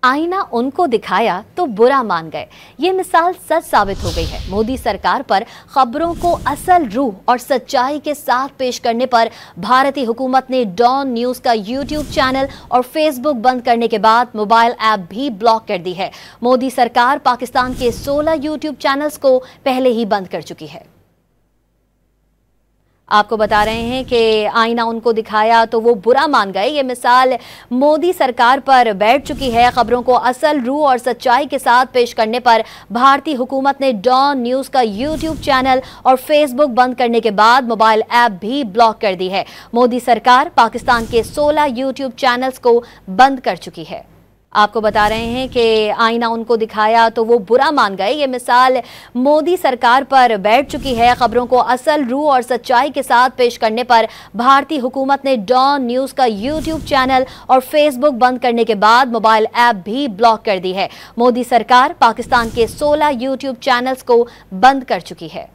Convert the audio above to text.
आईना उनको दिखाया तो बुरा मान गए। ये मिसाल सच साबित हो गई है। मोदी सरकार पर खबरों को असल रूह और सच्चाई के साथ पेश करने पर भारतीय हुकूमत ने डॉन न्यूज का यूट्यूब चैनल और फेसबुक बंद करने के बाद मोबाइल ऐप भी ब्लॉक कर दी है। मोदी सरकार पाकिस्तान के 16 यूट्यूब चैनल्स को पहले ही बंद कर चुकी है। आपको बता रहे हैं कि आईना उनको दिखाया तो वो बुरा मान गए। ये मिसाल मोदी सरकार पर बैठ चुकी है। खबरों को असल रूह और सच्चाई के साथ पेश करने पर भारतीय हुकूमत ने डॉन न्यूज का यूट्यूब चैनल और फेसबुक बंद करने के बाद मोबाइल ऐप भी ब्लॉक कर दी है। मोदी सरकार पाकिस्तान के 16 यूट्यूब चैनल्स को बंद कर चुकी है। आपको बता रहे हैं कि आईना उनको दिखाया तो वो बुरा मान गए। ये मिसाल मोदी सरकार पर बैठ चुकी है। खबरों को असल रूह और सच्चाई के साथ पेश करने पर भारतीय हुकूमत ने डॉन न्यूज का यूट्यूब चैनल और फेसबुक बंद करने के बाद मोबाइल ऐप भी ब्लॉक कर दी है। मोदी सरकार पाकिस्तान के 16 यूट्यूब चैनल्स को बंद कर चुकी है।